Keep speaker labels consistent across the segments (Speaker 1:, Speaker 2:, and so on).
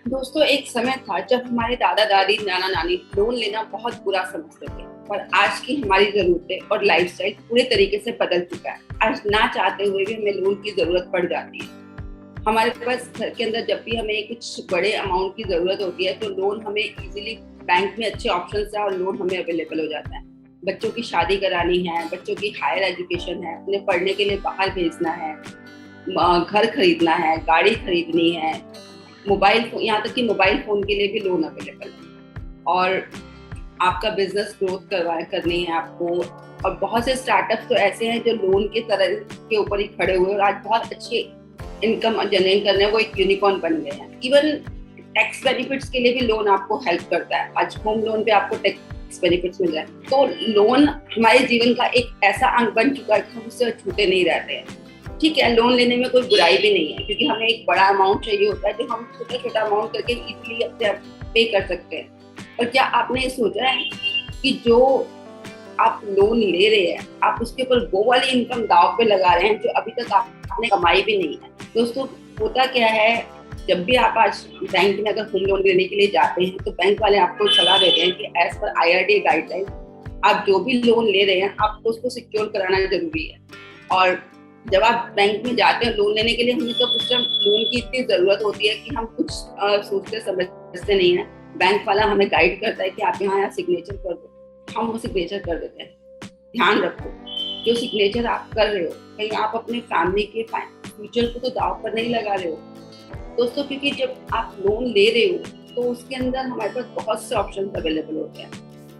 Speaker 1: दोस्तों, एक समय था जब हमारे दादा दादी नाना नानी लोन लेना बहुत बुरा समझते थे। पर आज की हमारी जरूरतें और लाइफस्टाइल पूरे तरीके से बदल चुका है। आज ना चाहते हुए भी हमें लोन की जरूरत पड़ जाती है। हमारे पास घर के अंदर जब भी हमें कुछ बड़े अमाउंट की जरूरत होती है तो लोन हमें इजीली बैंक में अच्छे ऑप्शन है और लोन हमें अवेलेबल हो जाता है। बच्चों की शादी करानी है, बच्चों की हायर एजुकेशन है, उन्हें पढ़ने के लिए बाहर भेजना है, घर खरीदना है, गाड़ी खरीदनी है, मोबाइल फोन, यहाँ तक कि मोबाइल फोन के लिए भी लोन अवेलेबल है। और आपका बिजनेस ग्रोथ करनी है आपको। और बहुत से स्टार्टअप तो ऐसे हैं जो लोन के तरह के ऊपर ही खड़े हुए और आज बहुत अच्छे इनकम जनरेट करने वो एक यूनिकॉर्न बन गए हैं। इवन टैक्स बेनिफिट्स के लिए भी लोन आपको हेल्प करता है। आज होम लोन पे आपको टैक्स बेनिफिट्स मिल रहा है। तो लोन हमारे जीवन का एक ऐसा अंग बन चुका है कि हम उससे छूटे नहीं रहते हैं। ठीक है, लोन लेने में कोई बुराई भी नहीं है क्योंकि हमें एक बड़ा अमाउंट चाहिए होता है जो हम छोटा छोटा अमाउंट करके इजीली अपने पे कर सकते हैं। और क्या आपने ये सोचा है कि जो आप लोन ले रहे हैं आप उसके ऊपर वो वाली इनकम दाव पे लगा रहे हैं जो अभी तक आपने कमाई भी नहीं है। दोस्तों, होता क्या है, जब भी आप आज बैंक में अगर होम लोन लेने के लिए जाते हैं तो बैंक वाले आपको सलाह देते हैं कि एज पर IRDA गाइडलाइन आप जो भी लोन ले रहे हैं आपको उसको सिक्योर कराना जरूरी है। और जब आप बैंक में जाते हैं लोन लेने के लिए, हमें तो उस टाइम लोन की इतनी जरूरत होती है कि हम कुछ सोचते समझते नहीं है। बैंक वाला हमें गाइड करता है कि आप यहाँ सिग्नेचर कर दो, हम वो सिग्नेचर कर देते हैं। ध्यान रखो, जो सिग्नेचर आप कर रहे हो कहीं आप अपने फैमिली के फ्यूचर को तो दाव पर नहीं लगा रहे हो दोस्तों। क्योंकि जब आप लोन ले रहे हो तो उसके अंदर हमारे पास बहुत से ऑप्शन अवेलेबल होते हैं।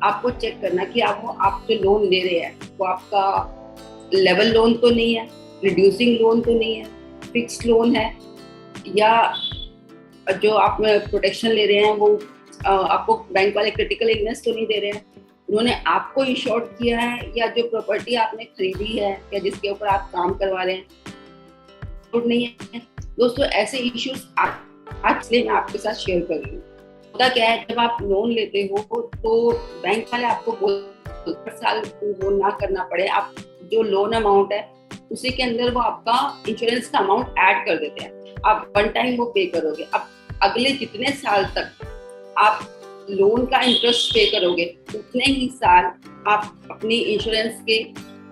Speaker 1: आपको चेक करना कि आप जो लोन ले रहे हैं वो आपका लेवल लोन तो नहीं है, रिड्यूसिंग लोन तो नहीं है, फिक्स्ड लोन है, या जो आप प्रोटेक्शन ले रहे हैं वो आपको बैंक वाले क्रिटिकल इलनेस तो नहीं दे रहे हैं, उन्होंने आपको इंश्योर्ड किया है, या जो प्रॉपर्टी आपने खरीदी है या जिसके ऊपर आप काम करवा रहे हैं नहीं है। दोस्तों, ऐसे इश्यूज आज मैं आपके साथ शेयर कर रही हूँ। होता क्या है, जब आप लोन लेते हो तो बैंक वाले आपको हर साल वो ना करना पड़े, आप जो लोन अमाउंट है उसी के अंदर वो आपका इंश्योरेंस का अमाउंट ऐड कर देते हैं। आप वन टाइम वो पे करोगे। अब अगले जितने साल तक आप लोन का इंटरेस्ट पे करोगे उतने ही साल आप अपनी इंश्योरेंस के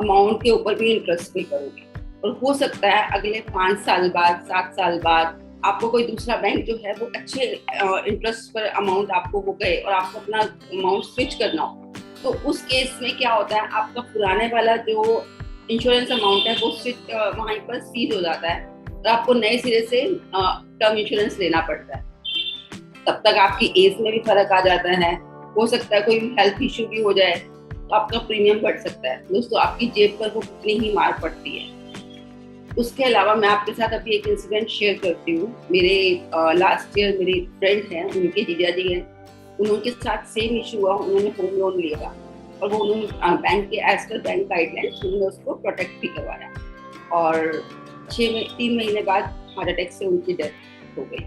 Speaker 1: अमाउंट के ऊपर भी इंटरेस्ट पे करोगे। और हो सकता है अगले 5 साल बाद, 7 साल बाद आपको कोई दूसरा बैंक जो है वो अच्छे इंटरेस्ट पर अमाउंट आपको वो गए और आपको अपना अमाउंट स्विच करना हो, तो उस केस में क्या होता है, आपका पुराने वाला जो इंश्योरेंस अमाउंट है वो वहीं पर सीज हो जाता है और आपको नए सिरे से टर्म इंश्योरेंस लेना पड़ता है। तब तक आपकी एज में भी फर्क आ जाता है, हो सकता है कोई हेल्थ इश्यू भी हो जाए तो आपका प्रीमियम बढ़ सकता है। दोस्तों, आपकी जेब पर वो कितनी ही मार पड़ती है। उसके अलावा मैं आपके साथ अभी एक इंसिडेंट शेयर करती हूँ। मेरे लास्ट ईयर मेरी फ्रेंड है, उनके जीजा जी हैं, उनके साथ सेम इशू हुआ। उन्होंने होम लोन लिया और वो उन्होंने बैंक के एज पर बैंक गाइडलाइंस उन्होंने उसको प्रोटेक्ट भी करवाया और 3 महीने बाद हार्ट अटैक से उनकी डेथ हो गई।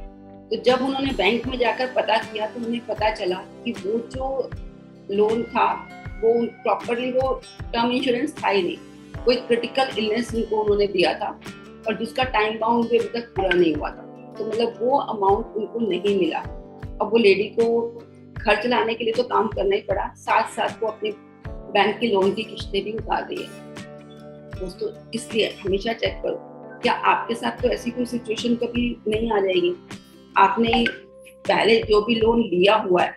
Speaker 1: तो जब उन्होंने बैंक में जाकर पता किया तो उन्हें पता चला कि वो जो लोन था वो प्रॉपरली वो टर्म इंश्योरेंस था ही नहीं, कोई क्रिटिकल इलनेस उनको उन्होंने दिया था और जिसका टाइम बाउंड भी अभी तक पूरा नहीं हुआ था। तो मतलब वो अमाउंट उनको नहीं मिला। अब वो लेडी को घर चलाने के लिए तो काम करना ही पड़ा, साथ साथ वो अपने बैंक की लोन की किस्तें भी उतार दी है। दोस्तों, इसलिए हमेशा चेक करो क्या आपके साथ तो ऐसी कोई सिचुएशन कभी नहीं आ जाएगी। आपने पहले जो भी लोन लिया हुआ है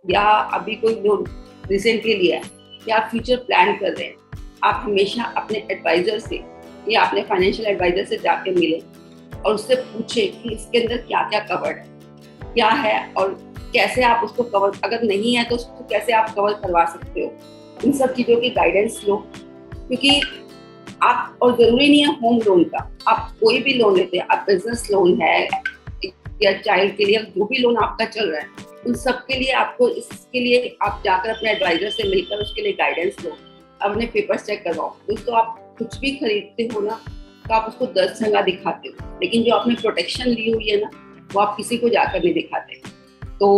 Speaker 1: या अभी कोई लोन रिसेंटली लिया है या आप फ्यूचर प्लान कर रहे हैं, आप हमेशा अपने एडवाइजर से या अपने फाइनेंशियल एडवाइजर से जाके मिले और उससे पूछे कि इसके अंदर क्या क्या कवर्ड है, क्या है और कैसे आप उसको कवर, अगर नहीं है तो उसको कैसे आप कवर करवा सकते हो। इन सब चीजों की गाइडेंस लो, क्योंकि आप, और जरूरी नहीं है होम लोन का, आप कोई भी लोन लेते हैं, आप बिजनेस लोन है या चाइल्ड के लिए जो भी लोन आपका चल रहा है, उन सब के लिए आपको, इसके लिए आप जाकर अपने एडवाइजर से मिलकर उसके लिए गाइडेंस लो, अपने पेपर्स चेक करवाओ। दोस्तों, आप कुछ भी खरीदते हो ना तो आप उसको 10 जगह दिखाते हो, लेकिन जो आपने प्रोटेक्शन ली हुई है ना वो आप किसी को जाकर नहीं दिखाते। तो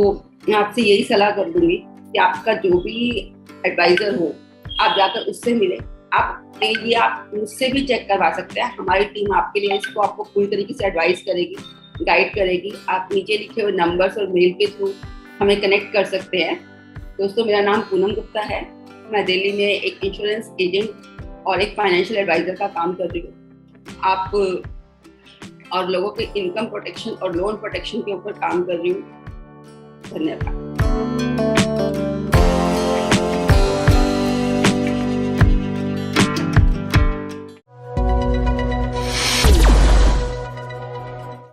Speaker 1: मैं आपसे यही सलाह कर दूंगी कि आपका जो भी एडवाइजर हो आप जाकर उससे मिले। आप ये आप मुझसे भी चेक करवा सकते हैं, हमारी टीम आपके लिए इसको आपको पूरी तरीके से एडवाइस करेगी। गाइड करेगी। आप नीचे लिखे हुए नंबर्स और मेल के थ्रू हमें कनेक्ट कर सकते हैं। दोस्तों, मेरा नाम पूनम गुप्ता है। मैं दिल्ली में एक इंश्योरेंस एजेंट और एक फाइनेंशियल एडवाइजर का काम कर रही हूँ। आप और लोगों के इनकम प्रोटेक्शन और लोन प्रोटेक्शन के ऊपर काम कर रही हूँ। धन्यवाद।